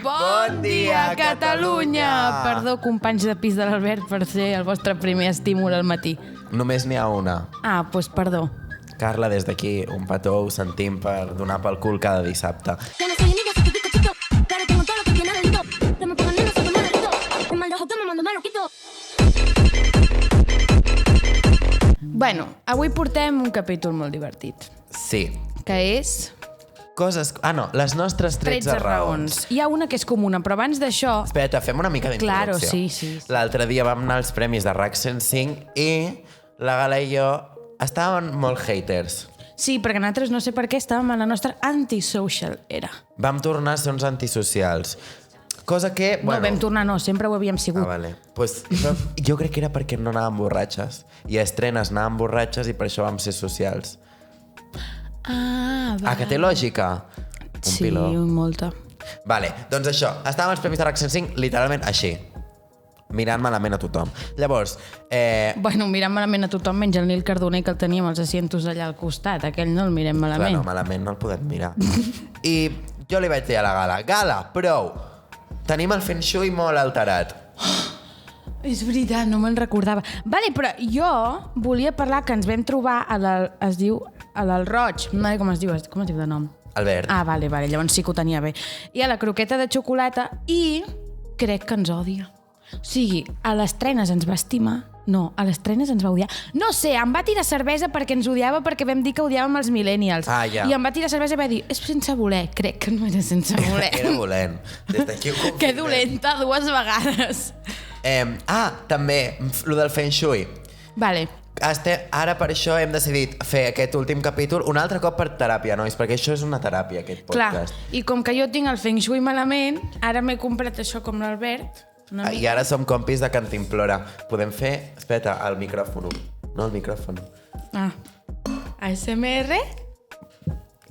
Bon dia, Catalunya! Perdó, companys de pis de l'Albert, per ser el vostre primer estímul al matí. Només n'hi ha una. Ah, doncs perdó. Carla, des d'aquí, un petó, ho sentim per donar pel cul cada dissabte. Bueno, avui portem un capítol molt divertit, Sí. que és... Coses... Ah, no, les nostres 13 raons. Hi ha una que és comuna, però abans d'això... Espera, fem una mica d'introducció. Claro, sí. L'altre dia vam anar als premis de RAC 105 i la Gala i jo estàvem molt haters. Sí, perquè nosaltres no sé per què estàvem a la nostra antisocial era. Vam tornar a ser uns antisocials. Cosa que... No, vam tornar no, sempre ho havíem sigut. Ah, vale. Pues, jo crec que era perquè no anàvem borratxes. I a estrenes anàvem borratxes i per això vam ser socials. Ah, va. Ah, que té lògica? Sí, molta. Vale, doncs això. Estàvem als Premis de RAC 105 literalment així. Mirant malament a tothom. Llavors, Bueno, mirant malament a tothom, menys el Nil Cardoner, que el teníem als asientos allà al costat. Aquell no el mirem malament. clar, no, malament no el podem mirar. I jo li vaig dir a la Gala, Gala, prou, tenim el Feng Shui molt alterat. És veritat, no me'n recordava. Vale, però jo volia parlar que ens vam trobar es diu a l'Alt Roig. No sé com es diu de nom. Albert. Ah, vale, llavors sí que ho tenia bé. I a la croqueta de xocolata i crec que ens odia. O sigui, a les trenes ens va estimar. No, a les trenes ens va odiar. No sé, em va tirar cervesa perquè ens odiava, perquè vam dir que odiàvem els millennials. Ah, ja. I em va tirar cervesa i va dir, és sense voler. Crec que no era sense voler. Era dolent. Des d'aquí ho confirmem. Que dolenta, 2 vegades. També, lo del Feng Shui. Vale. Ara per això hem decidit fer aquest últim capítol un altre cop per teràpia, nois, perquè això és una teràpia, aquest podcast. Clar, i com que jo tinc el Feng Shui malament, ara m'he comprat això com l'Albert. I ara som compis de Cantimplora. Podem fer... Espera, el micròfon. No, el micròfon. Ah. ASMR?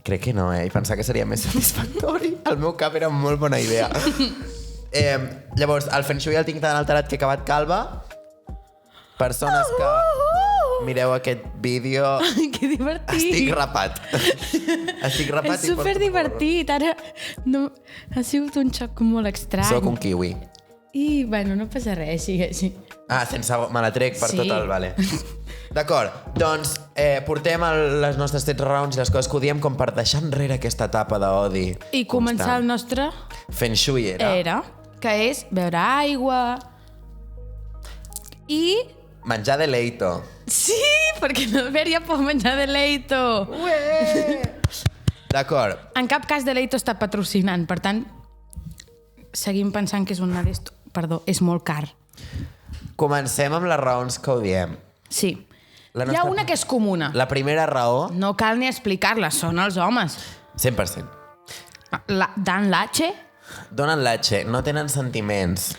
Crec que no, I pensava que seria més satisfactori. El meu cap era molt bona idea. Llavors, el Feng Shui el tinc tan alterat que he acabat calva. Persones que mireu aquest vídeo... Que divertit! Estic rapat. Estic rapat és superdivertit. Ara no... ha sigut un xoc molt estrany. Soc un kiwi. I, bueno, no passa res, sigue així. Ah, sense... Me la trec per tot el... Vale. D'acord, doncs portem les nostres 13 raons i les coses que odiem com per deixar enrere aquesta etapa d'odi. I començar el nostre... Feng Shui era. Que és beure aigua... I... Menjar de leito. Sí, perquè l'Albert ja pot menjar de leito. D'acord. En cap cas de leito està patrocinant, per tant, seguim pensant que és un adesto. Perdó, és molt car. Comencem amb les raons que odiem. Sí. Hi ha una que és comuna. La primera raó... No cal ni explicar-la, són els homes. 100%. Dan Lache? Donen latxe, no tenen sentiments.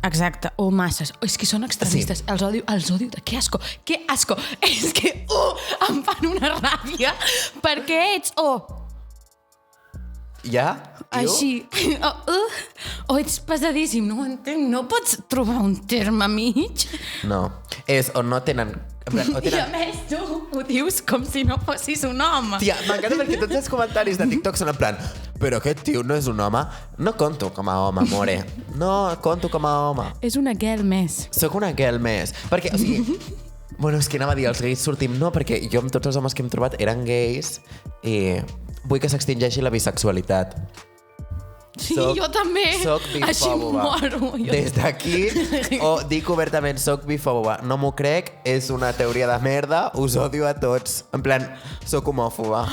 Exacte, o masses. És que són extremistes. Sí. Els odio. Que asco. Que asco. És que em fan una ràbia perquè ets Ja? així. O ets pesadíssim. No ho entenc. No pots trobar un terme mig? No. És o no tenen... I a més, tu ho dius com si no fossis un home. Tia, m'encanta perquè tots els comentaris de TikTok són en plan però aquest tio no és un home. No conto com a home, more. No conto com a home. És una girl més. Soc una girl més. Perquè, o sigui... Bueno, és que anava a dir, els gais sortim... No, perquè jo amb tots els homes que hem trobat eren gais i vull que s'extingeixi la bisexualitat. Sí, jo també. Soc bifòboba. Així moro. Des d'aquí, dic obertament, soc bifòboba. No m'ho crec, és una teoria de merda, us odio a tots. En plan, soc homòfoba.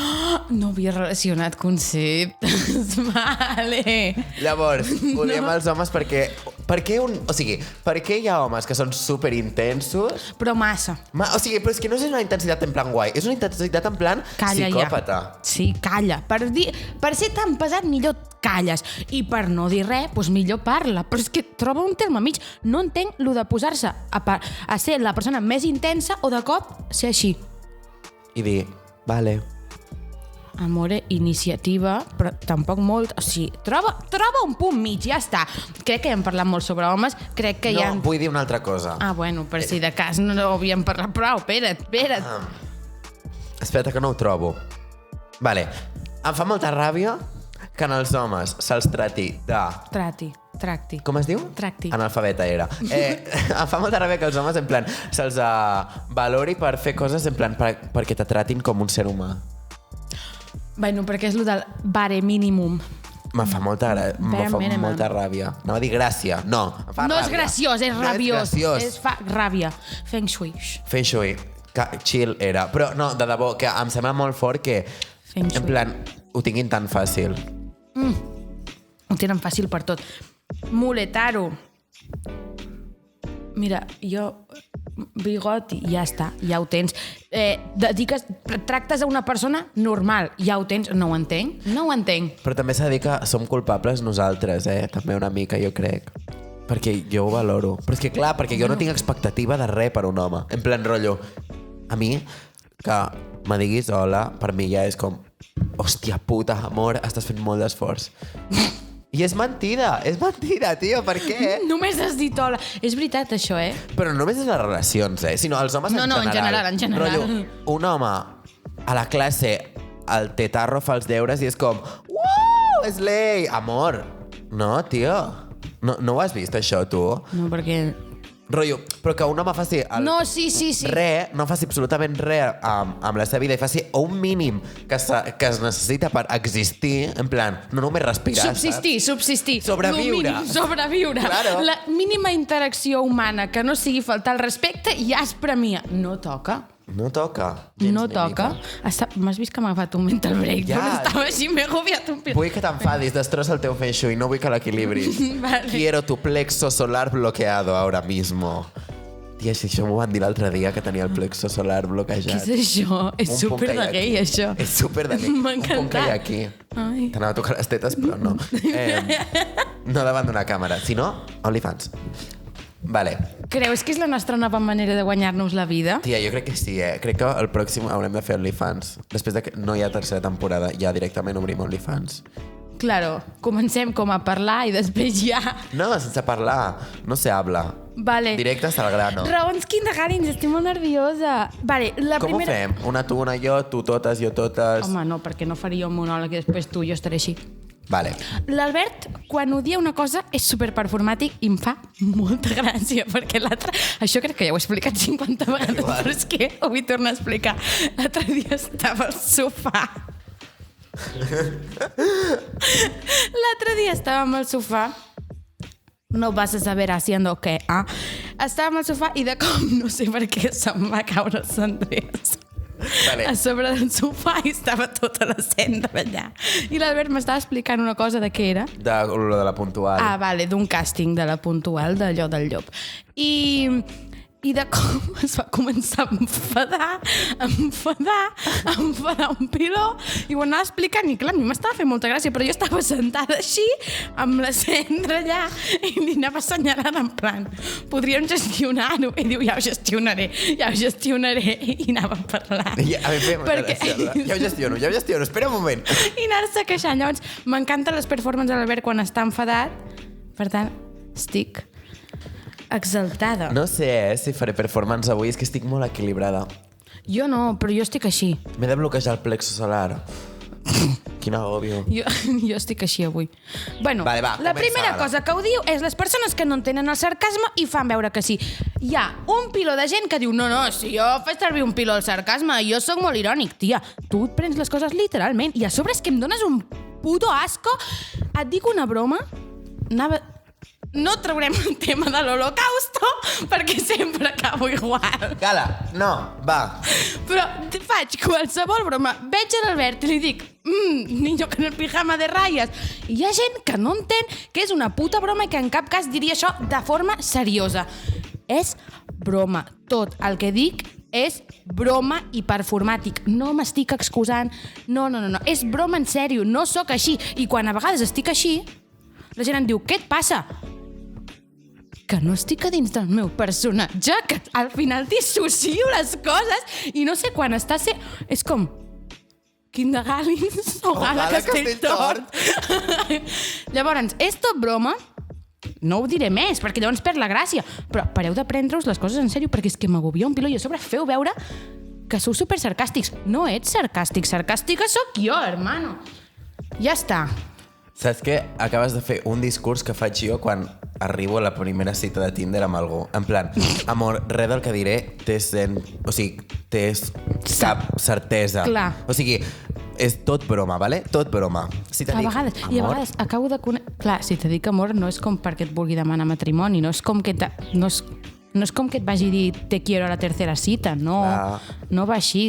No havia relacionat conceptes. Vale. Llavors, odiem els homes perquè... Per què hi ha homes que són superintensos? Però massa. O sigui, però és que no és una intensitat en plan guai, és una intensitat en plan calla psicòpata. Ja. Sí, calla. Per ser tan pesat, millor calles. I per no dir res, doncs millor parla. Però és que troba un terme mig. No entenc lo de posar-se a ser la persona més intensa o de cop ser així. I dir, vale. Amore, iniciativa, però tampoc molt... O sigui, troba un punt mig, ja està. Crec que hem parlat molt sobre homes, crec que no, vull dir una altra cosa. Ah, bueno, per si de cas no havíem parlat prou. Espera't. Espera que no ho trobo. Vale. Em fa molta ràbia que en els homes se'ls trati de... Tracti. Com es diu? Tracti. Analfabeta era. Em fa molta ràbia que els homes, en plan, se'ls valori per fer coses, en plan, perquè te tratin com un ser humà. Bueno, perquè és el del bare mínimum. Me fa molta ràbia. Anava a dir gràcia. No, em fa No ràbia. és graciós, és rabiós. No és graciós. Fa ràbia. Feng Shui. Feng Shui. Chill era. Però no, de debò, que em sembla molt fort que, Feng Shui. en plan, ho tinguin tan fàcil. Ho tenen fàcil per tot. Muletaro. Mira, jo... Bigoti, ja està, ja ho tens. Tractes a una persona normal, ja ho tens. No ho entenc. Però també s'ha de dir que som culpables nosaltres, també una mica, jo crec. Perquè jo ho valoro. Però és que clar, perquè jo no tinc expectativa de res per un home. En plan, rotllo, a mi, que me diguis hola, per mi ja és com... Hòstia puta, amor, estàs fent molt d'esforç. I és mentida, tio, per què? Només has dit hola. És veritat, això, Però no només és les relacions, sinó els homes No, en general. Rotllo, un home a la classe, el tetarro fa els deures i és com, uau, és lei, amor. No, tio, no ho has vist, això, tu? No, perquè... Rotllo, però que un home faci... No, sí. No faci absolutament res amb la seva vida i faci un mínim que es necessita per existir, en plan, no només respirar, Subsistir. Sobreviure. Sobreviure. Claro. La mínima interacció humana que no sigui faltar el respecte ja es premia. No toca. No toca. M'has vist que m'ha agafat un mental break, Ja. però estava així, m'he agobiat un pil. Vull que t'enfadis, destroza el teu feng shui, no vull que l'equilibris. Vale. Quiero tu plexo solar bloqueado ahora mismo. Tia, si això m'ho van dir l'altre dia, que tenia el plexo solar Què bloquejat. és això? És Un punt super que hi ha de gay, aquí. això. És super de gay. M'ha Un punt que hi ha aquí. Ai. T'anava a tocar les tetes, però no. No davant d'una càmera. Si no, OnlyFans. Vale. Creus que és la nostra nova manera de guanyar-nos la vida? Tia, jo crec que sí, Crec que el pròxim haurem de fer OnlyFans. Després de que no hi ha tercera temporada, ja directament obrim OnlyFans. Claro, comencem com a parlar i després ja... No, sense parlar. No se habla. Vale. Directes al grano. Raons kindergartens, estic molt nerviosa. Vale, la Com primera... ho fem? Una tu, una jo, tu totes, jo totes... Home, no, perquè no faria un monòleg i després tu, jo estaré així. Vale. L'Albert, quan odia una cosa, és superperformàtic i em fa molta gràcia, perquè l'altre... Això crec que ja ho he explicat 50 vegades, Igual. però és que ho vull tornar a explicar. L'altre dia estava al sofà. L'altre dia estàvem al sofà. No vas a saber haciendo qué, Estàvem al sofà i de cop, no sé per què, se'm va caure el Sandrés. Vale. A sobre del sofà i estava tota la cendra allà. I l'Albert m'estava explicant una cosa de què era. De lo de la puntual. Ah, vale, d'un càsting de la puntual d'allò del llop. I de com es va començar a enfadar un piló i ho anava explicant i clar, a mi m'estava fent molta gràcia, però jo estava sentada així amb la cendra allà i li anava assenyalant en plan, podríem gestionar-ho, i diu, ja ho gestionaré i anava parlant. Ja, a mi em Perquè... ja ho gestiono, espera un moment. I anar-se queixant. Llavors, m'encanten les performances de l'Albert quan està enfadat, per tant, estic exaltada. No sé, si faré performance avui, és que estic molt equilibrada. Jo no, però jo estic així. M'he de bloquejar el plexo solar. Quin agòbio. Jo estic així avui. Bueno, Vale, va, la comença primera ara. cosa que ho diu és les persones que no entenen el sarcasme i fan veure que sí. Hi ha un piló de gent que diu no, si jo faig servir un piló al sarcasme, jo sóc molt irònic. Tia, tu et prens les coses literalment i a sobre és que em dones un puto asco. Et dic una broma, no traurem el tema de l'Holocausto perquè sempre acabo igual. Cala, no, va. Però faig qualsevol broma. Veig a l'Albert i li dic niño con el pijama de ratlles. I hi ha gent que no entén que és una puta broma i que en cap cas diria això de forma seriosa. És broma. Tot el que dic és broma i performàtic. No m'estic excusant. No. És broma en sèrio. No sóc així. I quan a vegades estic així, la gent em diu, què et passa? Que no estic a dins del meu personatge, que al final dissocio les coses i no sé quan està és com Kindergartens, ojalà que estic tort. Llavors, és tot broma. No ho diré més, perquè llavors perd la gràcia. Però pareu de prendre-us les coses en sèrio, perquè és que m'agobia un piló i a sobre feu veure que sou super sarcàstics. No ets sarcàstic, sarcàstica sóc jo, hermano. Ja està. Saps què? Acabes de fer un discurs que faig jo quan arribo a la primera cita de Tinder amb algú. En plan, amor, res del que diré té cap certesa. Clar. O sigui, és tot broma, vale? Tot broma. Si te A dic, vegades, amor, i a vegades acabo de conèixer... Clar, si te dic amor no és com perquè et vulgui demanar matrimoni, no és com que no és com que et vagi dir te quiero a la tercera cita, no. Clar. No va així,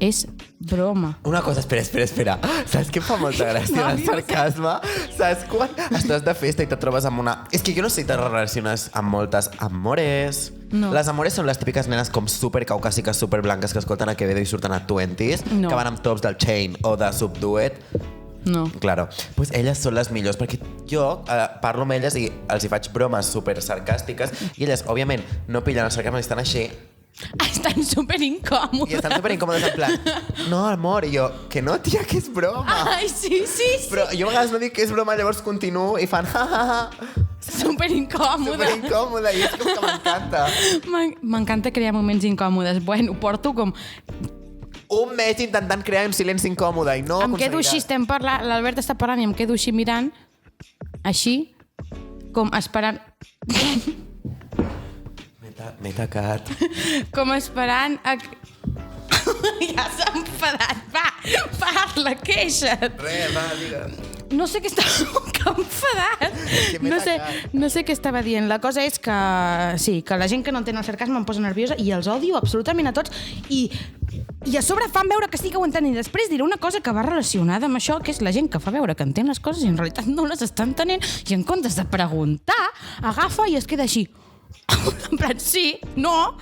és broma. una cosa, espera. Saps què em fa molta gràcia el sarcasme? Saps quan estàs de festa i te trobes amb una... És que jo no sé si te relaciones amb moltes amores. No. Les amores són les típiques nenes com super caucàsiques, super blanques que escolten a Quevedo i surten a 20s, No. que van amb tops del Chain o de Subduet. No. Claro. Pues elles són les millors, perquè jo parlo amb elles i els hi faig bromes super sarcàstiques i elles, òbviament, no pillen el sarcasme i estan així Estan super incòmodes. i estan super incòmodes en plan, no, amor, i jo, que no, tia, que és broma. Ai, sí. Però jo a vegades no dic que és broma, llavors continuo i fan ha. Super incòmode. Super incòmode i és com que m'encanta. M'encanta crear moments incòmodes. Bueno, porto com... Un mes intentant crear un silenci incòmode i no Em quedo així, estem parlant, l'Albert està parlant i em quedo així mirant, així, com esperant... M'he tacat. Com esperant a... Ja s'ha enfadat. Va, parla, queixa't. Res, va, digues. No sé què estava... Que enfadat. Que m'he tacat. No sé què estava dient. La cosa és que... Sí, que la gent que no entén el sarcasme em posa nerviosa i els odio absolutament a tots i a sobre fan veure que sí que ho entenen. I després diré una cosa que va relacionada amb això, que és la gent que fa veure que entén les coses i en realitat no les està entenent i en comptes de preguntar, agafa i es queda així. En plan, sí, no,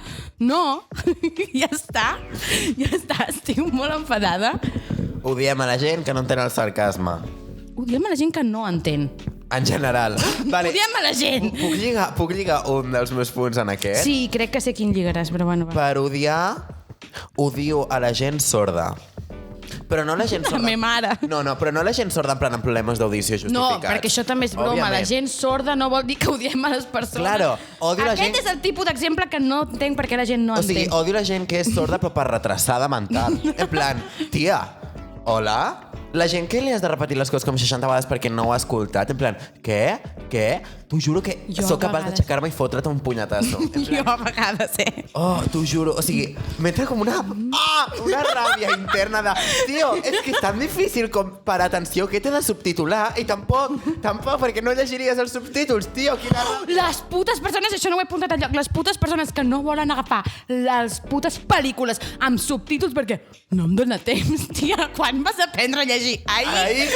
ja està, estic molt enfadada. Odiem a la gent que no entén el sarcasme. Odiem a la gent que no entén. En general. Vale. Odiem a la gent. Puc lligar un dels meus punts en aquest? Sí, crec que sé quin lligaràs, però bueno, va. Per odiar, odio a la gent sorda. Però no la gent sorda... La meva mare. No, però no la gent sorda en plan amb problemes d'audició justificats. No, perquè això també és broma. Òbviament. La gent sorda no vol dir que odiem a les persones. Claro, odio la gent... Aquest és el tipus d'exemple que no entenc perquè la gent no O sigui, entén. odio la gent que és sorda però per retrasada mental. En plan, tia, hola? La gent que li has de repetir les coses com 60 vegades perquè no ho ha escoltat, en plan, què? T'ho juro que Jo sóc a capaç vegades- d'aixecar-me i fotre't un punyatasso. En plan, Jo a vegades, oh, t'ho juro, o sigui, m'entra com una ràbia interna de tio, és que és tan difícil com per atenció que t'he de subtitular i tampoc, perquè no llegiries els subtítols, tio, quina ràbia. Les putes persones, això no ho he apuntat enlloc, les putes persones que no volen agafar les putes pel·lícules amb subtítols perquè no em dóna temps, tia. Quan vas aprendre a llegir? Ahir? És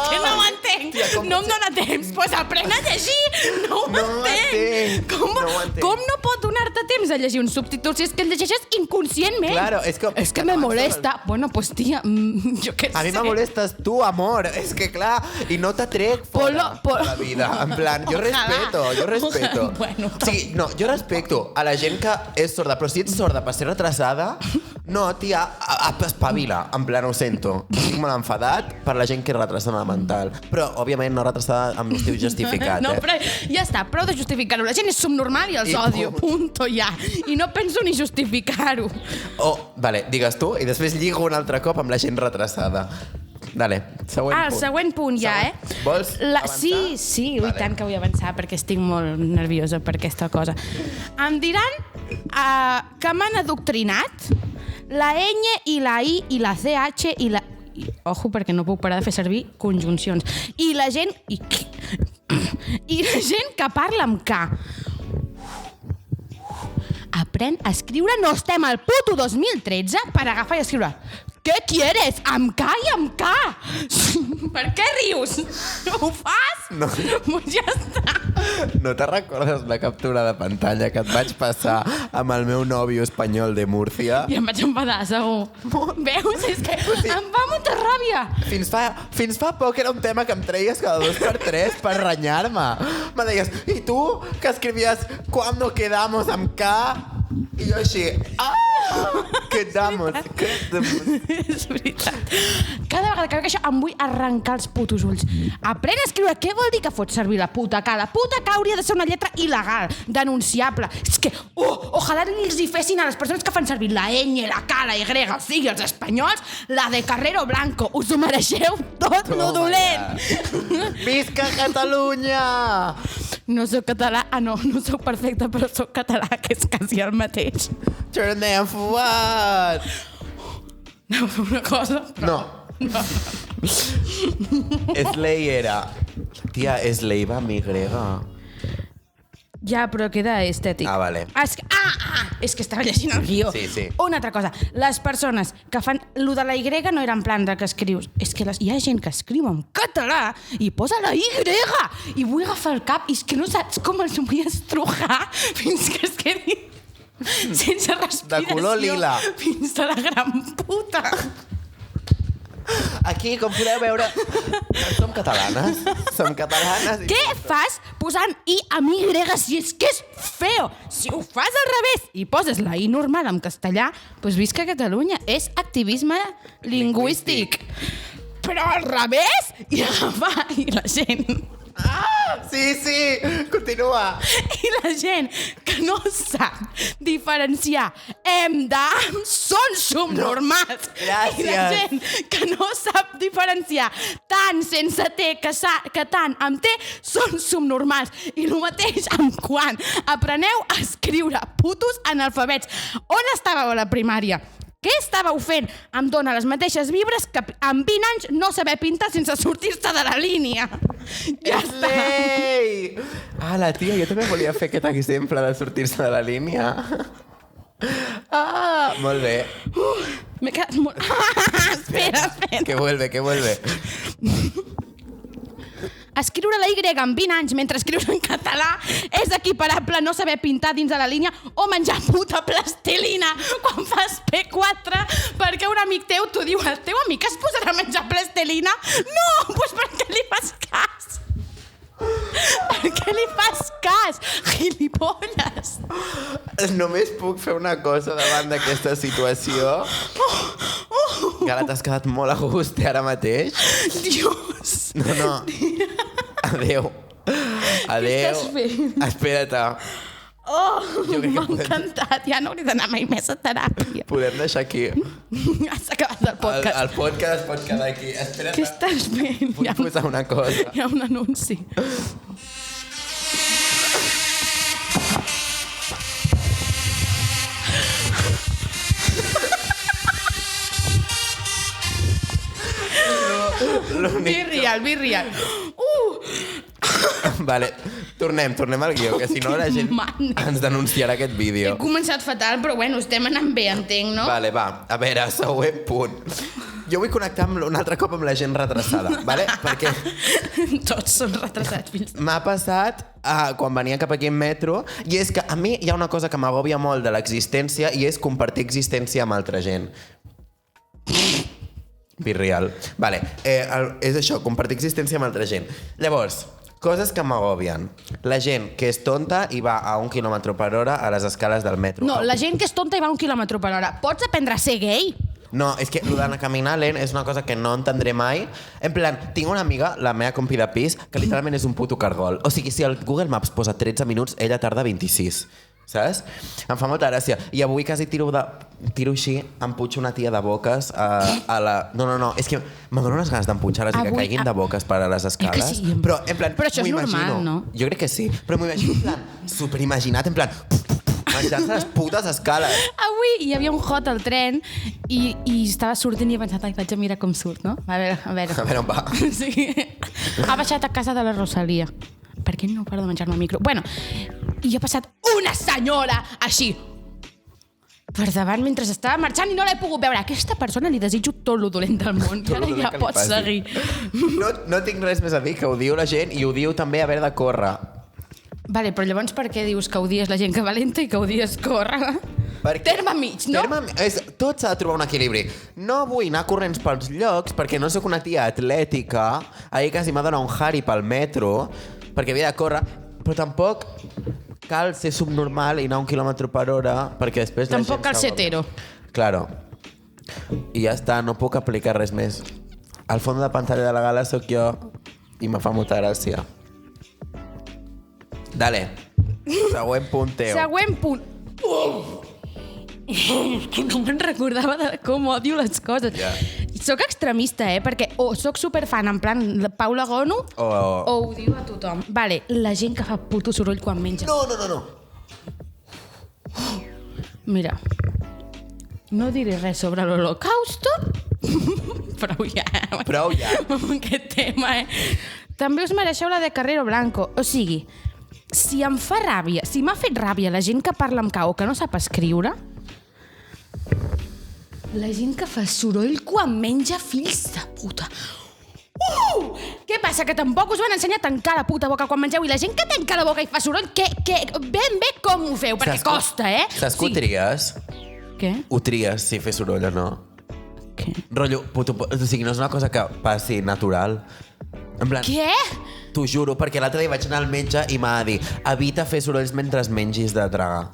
que no ho entenc. Tia, com no em pot ser? dóna temps. Pues aprèn a llegir. No ho No ho entenc. entenc. No ho entenc. Com no pot donar-te temps a llegir un subtítol si és que el llegeixes inconscientment? Claro, és que me molesta. Bueno, pues tia, jo què sé. A mi me molestes tu, amor. És que clar, i no t'atrec fora Polo. de la vida. En plan, jo respeto. Bueno, o sigui, no, jo respecto a la gent que és sorda, però si ets sorda per ser retrasada, no, tia, espavila. En plan, ho sento. Estic molt enfadat per la gent que és retrasada mental. Però, òbviament, no retrasada amb l'estiu justificat, No, però ja està, prou de justificar-ho. La gent és subnormal i els I odio, punt. punto ja. I no penso ni justificar-ho. Oh, vale, digues tu, i després lligo un altre cop amb la gent retrasada. Dale, següent punt. El següent punt ja, Vols avançar? Sí, i tant que vull avançar perquè estic molt nerviosa per aquesta cosa. Em diran que m'han adoctrinat la ñ i la i i la ch i la... Ojo, perquè no puc parar de fer servir conjuncions. I la gent... I la gent que parla amb K. Aprèn a escriure, no estem al puto 2013 per agafar i escriure què quieres? Amb K i amb K. Per què rius? Ho fas? No. Pues ja està. No te recordes la captura de pantalla que et vaig passar amb el meu nòvio espanyol de Múrcia? I em vaig enfadar, segur. Veus? És que em va molta ràbia. Fins fa poc era un tema que em treies cada 2x3 per renyar-me. Me deies, i tu, que escrivies «Cuando quedamos amb K?» I jo així, Quedamos. És veritat. Cada vegada que veig això em vull arrencar els putos ulls. Aprèn a escriure. Què vol dir que fots servir la puta K? La puta K hauria de ser una lletra il·legal, denunciable. És que, ojalà els hi fessin a les persones que fan servir la ñ, la K, la Y, o sigui, els espanyols, la de Carrero Blanco. Us ho mereixeu tot lo dolent. Visca Catalunya! No sóc català. No sóc perfecta, però sóc català, que és quasi el mateix. Turn them for what? Anava a fer una cosa, però... No. Slay era... Tia, Slay va amb Y. Ja, però queda estètic. Ah, vale. És que estava llegint el guió. Sí. Una altra cosa. Les persones que fan... Lo de la Y no era en plan de que escrius. És que hi ha gent que escriu en català i posa la Y. I vull agafar el cap i és que no saps com els vull estrujar fins que es quedi sense respiració. De color lila. Fins a la gran puta. Aquí, com podeu veure, som catalanes. Som catalanes. Què fas posant I amb Y si és que és feo? Si ho fas al revés i poses la I normal en castellà, doncs visca Catalunya. És activisme lingüístic. Però al revés i agafar i la gent... Sí, continua. I la gent que no sap diferenciar són subnormals. Gràcies. I la gent que no sap diferenciar tant sense T que tant amb T són subnormals. I el mateix amb quan apreneu a escriure putos analfabets. On estàveu a la primària? Què estàveu fent? Em dóna les mateixes vibres que amb 20 anys no saber pintar sense sortir-se de la línia. Ja està. La tia, jo també volia fer aquest exemple de sortir-se de la línia. Molt bé. M'he quedat molt... Espera. Que vuelve. Escriure la Y amb 20 anys mentre escrius en català és equiparable a no saber pintar dins de la línia o menjar puta plastilina quan fas P4 perquè un amic teu t'ho diu. El teu amic es posarà a menjar plastilina? No! Doncs per què li fas cas? Per què li fas cas? Gilipolles! Només puc fer una cosa davant d'aquesta situació. Que ara t'has quedat molt a gust ara mateix. Dios! No. Adéu. Què estàs fent? Espera't. M'ha encantat. Ja no hauria d'anar mai més a teràpia. Podem deixar aquí. S'ha acabat el podcast. El podcast pot quedar aquí. Espera't. Què estàs fent? Vull posar una cosa. Hi ha un anunci. Be real. Vale, tornem al guió, que si no la gent ens denunciarà aquest vídeo. He començat fatal, però bueno, estem anant bé, entenc, no? Vale, va, a veure, següent punt. Jo vull connectar un altre cop amb la gent retrasada, vale? Perquè... Tots són retrasats, fills. M'ha passat quan venia cap aquí en metro, i és que a mi hi ha una cosa que m'agòbia molt de l'existència i és compartir existència amb altra gent. Be real. Vale, és això, compartir existència amb altra gent. Llavors, coses que m'agòbien. La gent que és tonta i va a 1 km/h a les escales del metro. No, la gent que és tonta i va a 1 km/h. Pots aprendre a ser gay? No, és que el d'anar caminar lent és una cosa que no entendré mai. En plan, tinc una amiga, la meva compi de pis, que literalment és un puto cargol. O sigui, si el Google Maps posa 13 minuts, ella tarda 26. Saps? Em fa molta gràcia. I avui quasi tiro així, em puig una tia de boques a la... No, és que me dono unes ganes d'empunxar-les i que caiguin de boques per a les escales. Sí, però, en plan, però això és normal, no? Jo crec que sí, però m'ho imagino en plan superimaginat, en plan... menjant-se les putes escales. Avui hi havia un hot al tren i estava sortint i he pensat, vaig a mirar com surt, no? A veure on va. Sí. Ha baixat a casa de la Rosalia. Per què no paro de menjar-me el micro? Bueno, i ha passat una senyora així per davant mentre estava marxant i no l'he pogut veure. A aquesta persona li desitjo tot lo dolent del món. I ara ja pots seguir. No tinc res més a dir, que ho diu la gent i ho diu també haver de córrer. Vale, però llavors per què dius que odies la gent que valenta i que odies córrer? Terme mig, no? Tot s'ha de trobar un equilibri. No vull anar corrents pels llocs perquè no sóc una tia atlètica. Ahir quasi m'ha donat un Harry pel metro perquè havia de córrer, però tampoc cal ser subnormal i anar a 1 km/h perquè després la gent... Tampoc cal ser hetero. Claro. I ja està, no puc aplicar res més. Al fons de pantalla de la gala sóc jo i me fa molta gràcia. Dale. Següent punt teu. Següent punt. Que no me'n recordava de com odio les coses. Soc extremista, perquè o soc superfan, en plan Paula Gonu, o ho diu a tothom. Vale, la gent que fa puto soroll quan menja. No. Mira, no diré res sobre l'Holocausto. Prou ja. Amb aquest tema, També us mereixeu la de Carrero Blanco. O sigui, si em fa ràbia, si m'ha fet ràbia la gent que parla amb cau o que no sap escriure, la gent que fa soroll quan menja, fills de puta. Què passa, que tampoc us van ensenyar a tancar la puta boca quan mengeu? I la gent que tanca la boca i fa soroll, ben bé com ho feu? Perquè costa, Saps que ho tries? Què? Ho tries si fer soroll o no. Què? Rotllo, o sigui, no és una cosa que passi natural. En plan... Què? T'ho juro, perquè l'altre dia vaig anar al metge i m'ha de dir evita fer sorolls mentre mengis de tragar.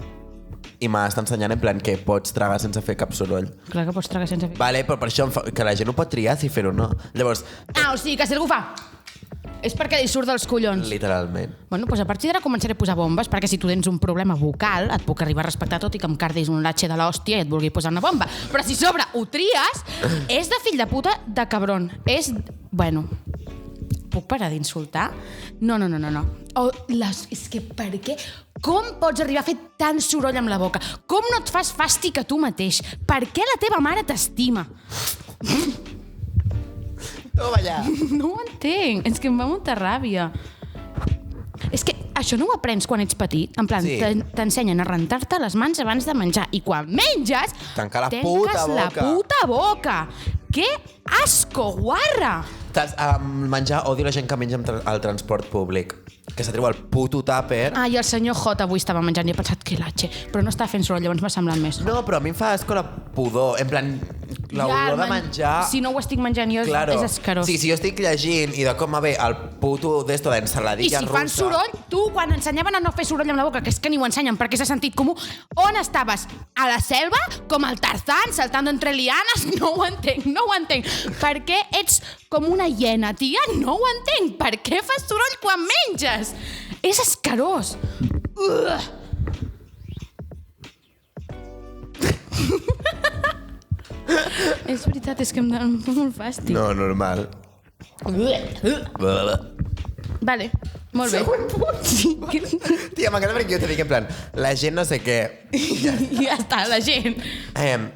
I m'ha estat ensenyant en plan que pots tragar sense fer cap soroll. Clar que pots tragar sense fer... Vale, però per això que la gent ho pot triar si fer-ho o no. Llavors... o sigui, que si algú fa... És perquè li surt dels collons. Literalment. Bueno, doncs a partir d'ara començaré a posar bombes perquè si tu tens un problema vocal et puc arribar a respectar tot i que em cardis un latxe de l'hòstia i et vulgui posar una bomba. Però si sobre ho tries, és de fill de puta de cabron. És... Bueno... Puc parar d'insultar? No. És que per què? Com pots arribar a fer tant soroll amb la boca? Com no et fas fàstic a tu mateix? Per què la teva mare t'estima? Toma ja. No ho entenc. És que em va molta ràbia. És que això no ho aprens quan ets petit. En plan, t'ensenyen a rentar-te les mans abans de menjar. I quan menges, tanques la puta boca. Que asco, guarra! Menjar, odio la gent que menja al transport públic. Que s'atreu al puto tàper. I el senyor J avui estava menjant i he pensat que latxe. Però no estava fent soroll, llavors m'ha semblat més. No, però a mi em fa asco la pudor. En plan, l'olor de menjar... Si no ho estic menjant jo, és escarós. Sí, si jo estic llegint i de com va bé el puto d'esto d'ensaladilla russa... I si fan soroll, tu, quan ensenyaven a no fer soroll amb la boca, que és que ni ho ensenyen perquè és de sentit comú, on estaves? A la selva? Com el Tarzán, saltant entre lianes? No ho entenc. Per què ets com una hiena, tia? No ho entenc. Per què fas soroll quan menges? És escarós. És veritat, és que em dona molt fàstic. No, normal. Vale, molt bé. Següent punt. Tia, m'encanta perquè jo te dic en plan, la gent no sé què. Ja està, la gent.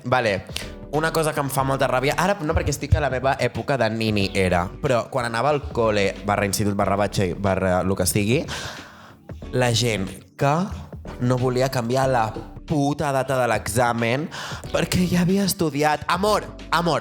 Vale, una cosa que em fa molta ràbia, ara no perquè estic a la meva època de nini era, però quan anava al col·le, /institut, /batxe, el que sigui, la gent que no volia canviar la puta data de l'examen perquè ja havia estudiat. Amor,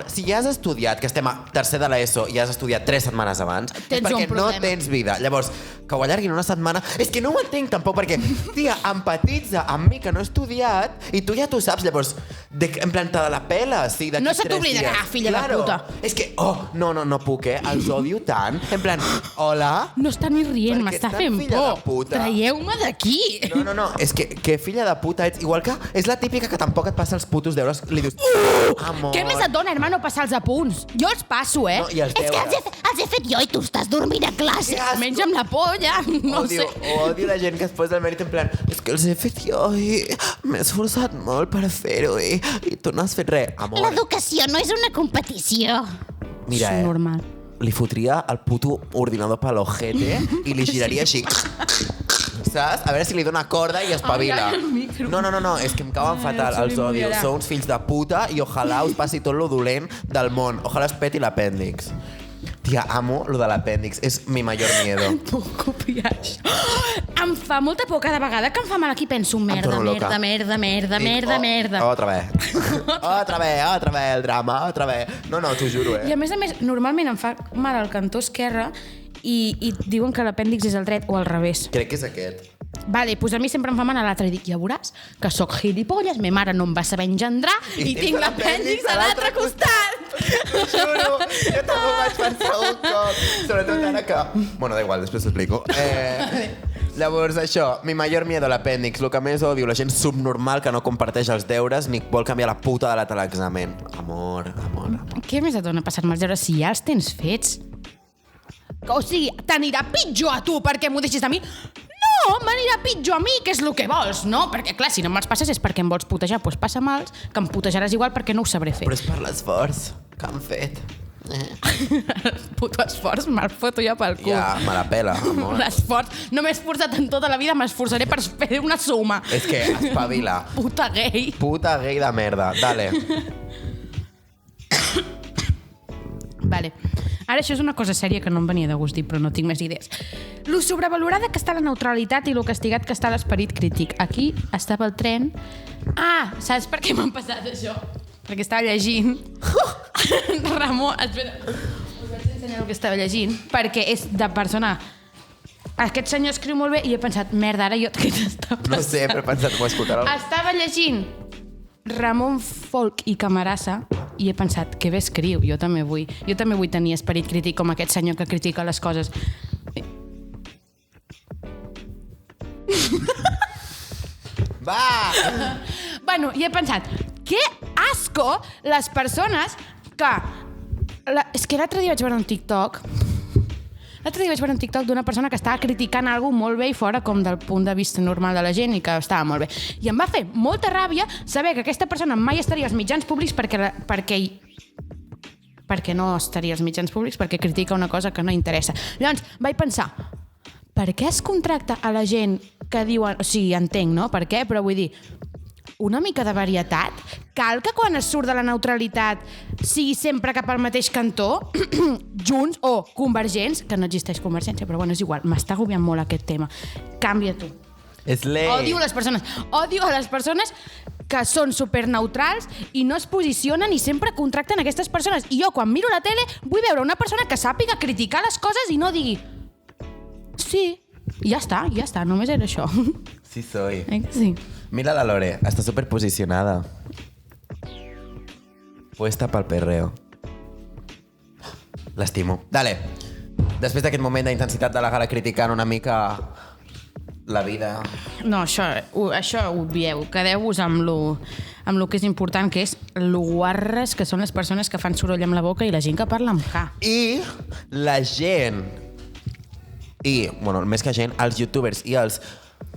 si ja has estudiat, que estem a tercer de l'ESO i has estudiat 3 setmanes abans, és perquè no tens vida. Llavors, que ho allarguin una setmana... És que no ho entenc tampoc, perquè, tia, empatitza amb mi que no he estudiat i tu ja t'ho saps, llavors, en plan, te la pela, sí, d'aquí 3 dies. No se t'oblidarà, filla de puta. És que, no puc, els odio tant. En plan, hola... No està ni rient, m'està fent por. Traieu-me d'aquí. No, és que filla de puta ets... Igual que és la típica que tampoc et passa els putos deures, li dius... Amor... Què més et dona, hermano, passar els apunts? Jo els passo, No, i els deures. És que els he fet jo i tu estàs dormint a classe. Menja'm la polla, no sé. Odio la gent que es posa el mèrit en plan és que els he fet jo i m'he esforçat molt per fer-ho i tu no has fet res. Amor... L'educació no és una competició. Mira, és normal. Li fotria el puto ordinador per l'ojete i li giraria així... Saps? A veure si li dona corda i espavila. No, és que em cauen fatal, els odio. Sou uns fills de puta i ojalà us passi tot lo dolent del món. Ojalà es peti l'apèndix. Tia, amo lo de l'apèndix. És mi mayor miedo. Puc copiar això. Em fa molta por cada vegada que em fa mal aquí. Penso, merda. Otra vez el drama, otra vez. No, t'ho juro, I a més, normalment em fa mal al cantó esquerre i diuen que l'apèndix és el dret o al revés. Crec que és aquest. Vale, doncs a mi sempre em fa mal a l'altre i dic, ja veuràs que sóc gilipolles, ma mare no em va saber engendrar i tinc l'apèndix a l'altre costat. T'ho juro, jo també ho vaig pensar un cop. Sobretot ara que... Bueno, da igual, després t'explico. Llavors, això, mi mayor miedo a l'apèndix, el que més odio, la gent subnormal que no comparteix els deures ni vol canviar la puta data de l'examen. Amor. Què més et dona passar-me els deures si ja els tens fets? O sigui, t'anirà pitjor a tu perquè m'ho deixis a mi? No, m'anirà pitjor a mi, que és el que vols, no? Perquè, clar, si no me'ls passes és perquè em vols putejar, doncs passa mals, que em putejaràs igual perquè no ho sabré fer. Però és per l'esforç que han fet. Puto esforç, me'l foto jo pel cul. Ja, me la pela, amor. L'esforç. No m'he esforçat en tota la vida, m'esforçaré per fer una suma. És que espavila. Puta gay. Puta gay de merda. Dale. Vale. Ara això és una cosa sèria que no em venia de gust dir, però no tinc més idees. Lo sobrevalorada que està la neutralitat i lo castigat que està l'esperit crític. Aquí estava el tren... Ah, saps per què m'han passat això? Perquè estava llegint... Ramon, espera, us vaig ensenyar el que estava llegint, perquè és de persona... Aquest senyor escriu molt bé i he pensat, merda, ara jo què t'està passant? No sé, però he pensat que ho escoltarà. Estava llegint Ramon Folch i Camarasa i he pensat, que bé escriu, jo també vull tenir esperit crític com aquest senyor que critica les coses. Va! Bueno, i he pensat, que asco les persones que... És que l'altre dia vaig veure un TikTok d'una persona que estava criticant alguna cosa molt bé i fora com del punt de vista normal de la gent i que estava molt bé. I em va fer molta ràbia saber que aquesta persona mai estaria als mitjans públics perquè no estaria als mitjans públics perquè critica una cosa que no interessa. Llavors vaig pensar, per què es contracta a la gent que diuen... O sigui, entenc, no? Per què? Però vull dir, una mica de varietat. Cal que quan es surt de la neutralitat sigui sempre cap al mateix cantó, Junts o Convergents, que no existeix Convergència, però bueno, és igual, m'està agobiant molt aquest tema. Canvia tu. Odio a les persones que són superneutrals i no es posicionen i sempre contracten aquestes persones. I jo, quan miro la tele, vull veure una persona que sàpiga criticar les coses i no digui sí, ja està, només era això. Sí soy. Sí. Mira la Lore, està superposicionada. Puesta pel perreo. L'estimo. Dale. Després d'aquest moment d'intensitat de la gala criticant una mica la vida... No, això ho obvieu. Quedeu-vos amb lo que és important, que és lo guarres que són les persones que fan soroll amb la boca i la gent que parla amb K. I la gent... I, bueno, més que gent, els youtubers i els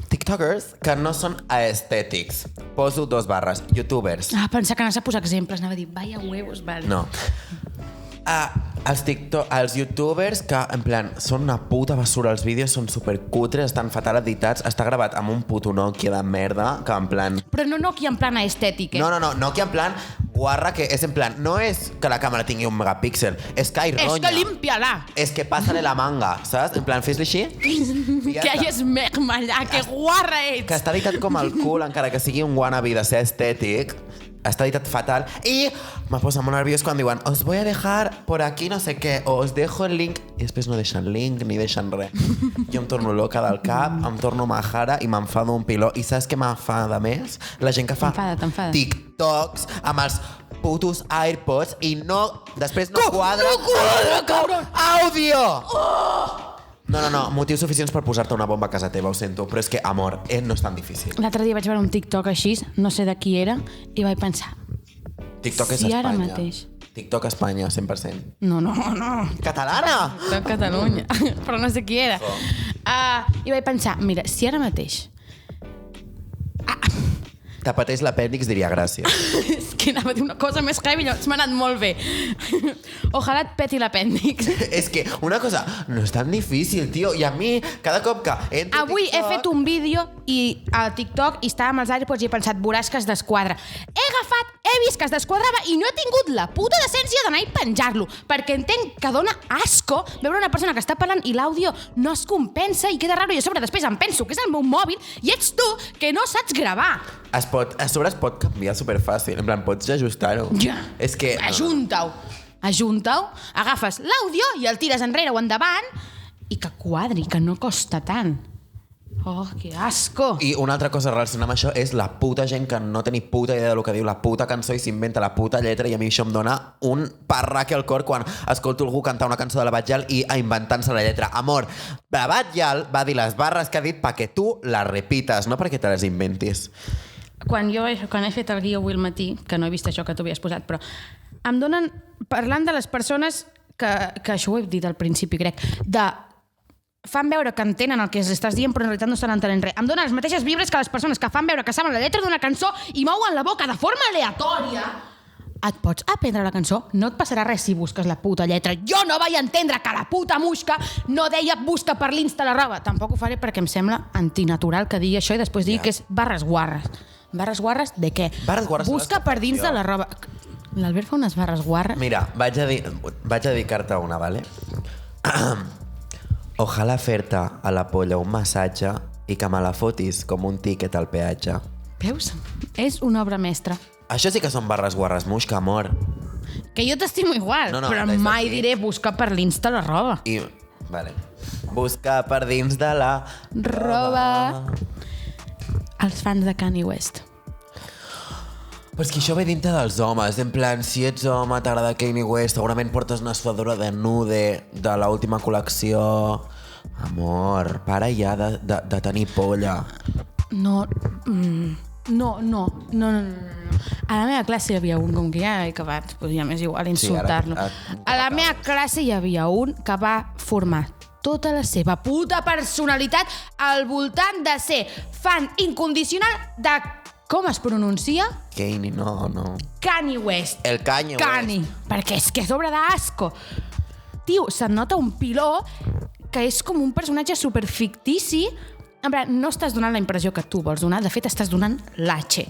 tiktokers que no són aestètics. Poso 2 barres. Youtubers. Pensar que anaves a posar exemples. Anava a dir, vaya huevos, vale. No. Els youtubers que, en plan, són una puta basura. Els vídeos són supercutres, estan fatal editats. Està gravat amb un puto Nokia de merda, que en plan... Però no Nokia en plan estètic, eh? No, Nokia en plan guarra, que és en plan... No és que la càmera tingui 1 megapíxel, és que hay ronya. És que límpiala. És que passa-li la manga, saps? En plan, fes-li així. Que hi és merma allà, que guarra ets. Que està editat com el cul, encara que sigui un wannabe de ser estètic. Està editat fatal. I me posa molt nerviós quan diuen os voy a dejar por aquí no sé què, o os dejo el link, i després no deixen link ni deixen res. Jo em torno loca del cap, em torno majara i m'enfado un piló. I saps què m'enfada més? La gent que fa T'enfada. TikToks amb els putos AirPods i no... Després no quadra... No quadra, cabron! Àudio! No, motius suficients per posar-te una bomba a casa teva, ho sento, però és que, amor, no és tan difícil. L'altre dia vaig veure un TikTok així, no sé de qui era, i vaig pensar... TikTok és si Espanya. ara mateix... TikTok Espanya, 100%. No. Catalana! De Catalunya. Però no sé qui era. I vaig pensar, mira, si ara mateix... T'apeteix l'apèndix, diria gràcies. És que anava a dir una cosa més heavy, llavors m'ha anat molt bé. Ojalà et peti l'apèndix. És que una cosa no és tan difícil, tio. I a mi, cada cop que entro Avui he fet un vídeo a TikTok i estava amb els AirPods i he pensat, veuràs que es desquadra. He vist que es desquadrava i no he tingut la puta decència d'anar i penjar-lo, perquè entenc que dona asco veure una persona que està parlant i l'àudio no es compensa i queda raro, i a sobre després em penso que és el meu mòbil i ets tu que no saps gravar. a sobre es pot canviar superfàcil. En plan, pots ajustar-ho. Ja. És que... Ajunta-ho, agafes l'àudio i el tires enrere o endavant i que quadri, que no costa tant. Oh, que asco! I una altra cosa relacionada amb això és la puta gent que no té ni puta idea del que diu la puta cançó i s'inventa la puta lletra, i a mi això em dona un parraque al cor quan escolto algú cantar una cançó de la Batllal i inventant-se la lletra. Amor, la Batllal va dir les barres que ha dit perquè tu les repites, no perquè te les inventis. Quan he fet el guió avui al matí, que no he vist això que tu havies posat, però em donen, parlant de les persones que això ho he dit al principi, crec, fan veure que entenen el que estàs dient però en realitat no estan entenent res. Em donen les mateixes vibres que les persones que fan veure que saben la lletra d'una cançó i mouen la boca de forma aleatòria. Et pots aprendre la cançó? No et passarà res si busques la puta lletra. Jo no vaig entendre que la puta Muixca no deia busca per l'Insta la roba. Tampoc ho faré perquè em sembla antinatural que digui això i després digui que és barres guarres. Barres guarres de què? Barres guarres busca per dins de la roba. L'Albert fa unes barres guarres. Mira, vaig a dedicar-te una, ¿vale? Ojalà fer-te a la polla un massatge i que me la fotis com un tíquet al peatge. Veus? És una obra mestra. Això sí que són barres guarres, Muixca, amor. Que jo t'estimo igual, No, però mai diré buscar per l'Insta la roba. I, vale. Busca per dins de la roba. Els fans de Kanye West. Però és que això ve dintre dels homes, en plan, si ets home, t'agrada Kanye West, segurament portes una suadora de nude de l'última col·lecció. Amor, para ja de tenir polla. No. A la meva classe hi havia un, com que ja he acabat, doncs ja m'és igual insultar-lo. A la meva classe hi havia un que va formar tota la seva puta personalitat al voltant de ser fan incondicional de... Com es pronuncia? Kanye, no. Kanye West. El Kanye West. Perquè és que és obra d'asco. Tio, se'n nota un piló que és com un personatge superfictici. En plan, no estàs donant la impressió que tu vols donar, de fet estàs donant l'H.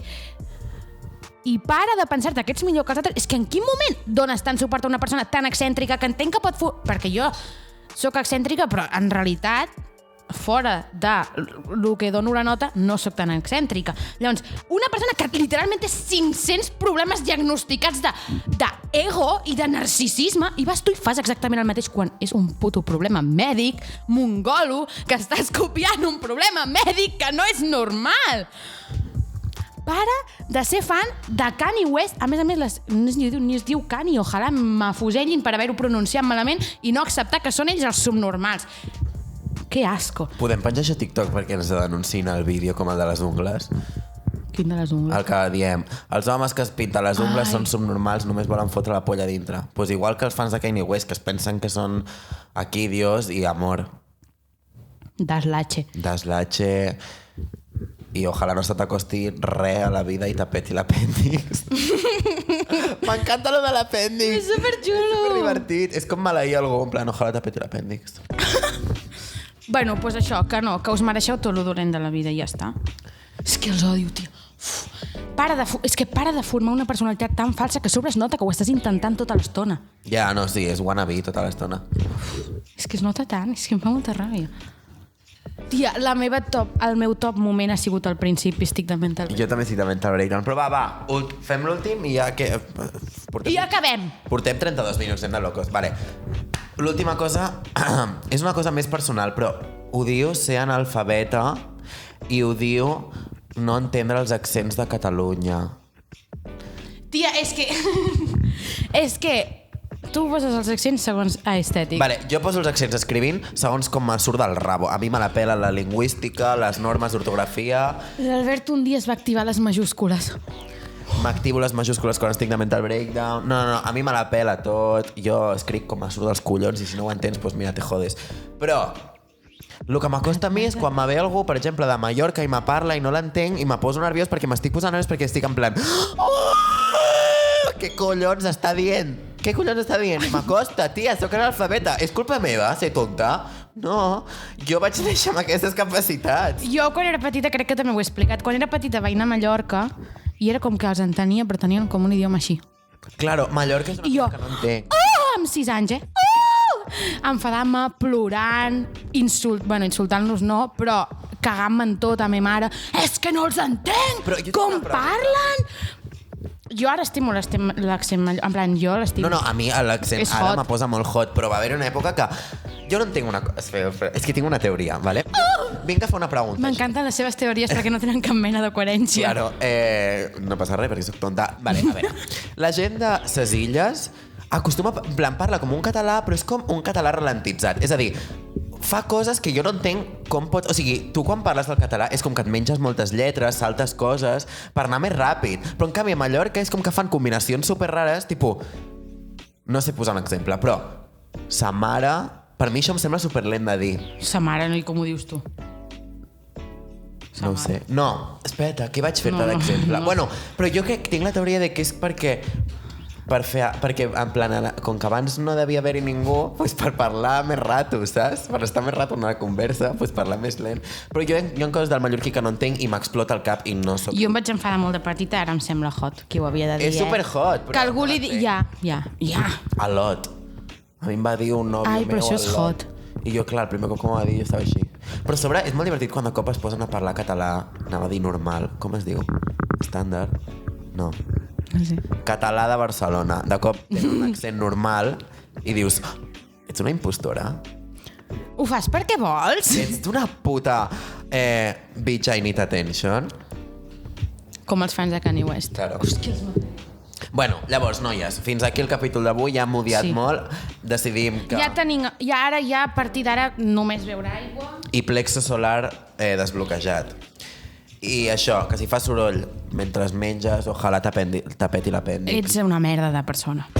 I para de pensar-te que ets millor que els altres. És que en quin moment dones tant suport a una persona tan excèntrica que entenc que pot... Perquè jo sóc excèntrica, però en realitat... fora de lo que dono la nota, no sóc tan excèntrica. Llavors, una persona que literalment té 500 problemes diagnosticats d'ego i de narcisisme, i vas tu i fas exactament el mateix quan és un puto problema mèdic, mongolo, que estàs copiant un problema mèdic que no és normal. Para de ser fan de Kanye West. A més, ni es diu Kanye, ojalà m'afusellin per haver-ho pronunciat malament i no acceptar que són ells els subnormals. Que asco. Podem penjar això a TikTok perquè ens denunciïn el vídeo com el de les ungles? Quin de les ungles? El que diem, els homes que es pinten les ungles són subnormals, només volen fotre la polla dintre. Pues igual que els fans de Kanye West, que es pensen que són aquí Dios i amor. Deslache. I ojalà no se t'acosti res a la vida i t'apeti l'apèndix. M'encanta lo de l'apèndix. És superxulo. És superdivertit. És com maleir algú, en plan, ojalà t'apeti l'apèndix. Bueno, doncs això, que no, que us mereixeu tot lo dolent de la vida i ja està. És que els odio, tio. És que para de formar una personalitat tan falsa que a sobre es nota que ho estàs intentant tota l'estona. Ja, no, sí, és wannabe tota l'estona. És que es nota tant, és que em fa molta ràbia. Tia, el meu top moment ha sigut al principi, estic de mental. Jo també estic de mental breakdown, però va, fem l'últim i ja que... I ja acabem. Portem 32 minuts, hem de locos. Vale. L'última cosa és una cosa més personal, però odio ser analfabeta i odio no entendre els accents de Catalunya. Tia, és que... és que tu poses els accents segons estètic. Vale, jo poso els accents escrivint segons com me surt del rabo. A mi me la pela la lingüística, les normes d'ortografia... L'Albert un dia es va activar les majúscules. M'activo les majúscules quan estic de mental breakdown. No, a mi me la pela tot. Jo escric com me surt dels collons i si no ho entens, doncs mira, te jodes. Però el que m'acosta a mi és quan me ve algú, per exemple, de Mallorca i me parla i no l'entenc i me poso nerviós perquè m'estic posant nerviós perquè estic en plan... Què collons està dient? Què collons està dient? M'acosta, tia, sóc analfabeta. És culpa meva, ser tonta? No, jo vaig néixer amb aquestes capacitats. Jo, quan era petita, crec que també ho he explicat, quan era petita vaig anar a Mallorca i era com que els entenia, però tenien com un idioma així. Claro, Mallorca és una cosa que no entenc. Amb 6 anys, enfadant-me, plorant, insultant-los no, però cagant-me en tot a ma mare. És que no els entenc! Com parlen? Jo ara estimo l'accent, en plan, jo l'estimo. No, a mi l'accent ara me posa molt hot, però va haver una època que jo no entenc una cosa. Espera, és que tinc una teoria, ¿vale? Vinc a fer una pregunta. M'encanten les seves teories perquè no tenen cap mena de coherència. Claro, no passa res perquè soc tonta. Vale, a veure. La gent de ses illes acostuma, en plan, parla com un català, però és com un català ralentitzat. És a dir, fa coses que jo no entenc com pot... O sigui, tu quan parles del català és com que et menges moltes lletres, saltes coses, per anar més ràpid. Però en canvi a Mallorca és com que fan combinacions superrares, tipus... No sé posar un exemple, però... Sa mare... Per mi això em sembla superlent de dir. Sa mare, no? I com ho dius tu? No ho sé. No, espera't, què vaig fer-te d'exemple? no. Bueno, però jo crec que tinc la teoria de que és perquè en plan, com que abans no devia haver-hi ningú, pues per parlar més rato, saps? Per estar més rato en una conversa, pues parlar més lent. Però jo hi ha coses del mallorquí que no entenc i m'explota el cap i no soc... Jo em vaig enfadar molt de petita, ara em sembla hot, qui ho havia de dir, És superhot, però... Que algú li digui... Ja. A lot. A mi em va dir un nòvio Ai, però meu això és a lot. hot. I jo, clar, el primer cop que m'ho va dir jo estava així. Però a sobre és molt divertit quan de cop es posen a parlar català, anava a dir normal, com es diu? Estàndard? No. Sí. Català de Barcelona. De cop tenen un accent normal i dius, ets una impostora? Ho fas perquè vols? Ets d'una puta bitch I need attention? Com els fans de Kanye West. Claro. Bueno, llavors, noies, fins aquí el capítol d'avui, ja hem odiat molt, decidim que... Ja a partir d'ara, només beure aigua. I plexo solar desbloquejat. I això, que si fa soroll mentre menges, ojalà t'apeti l'apèndix. Ets una merda de persona.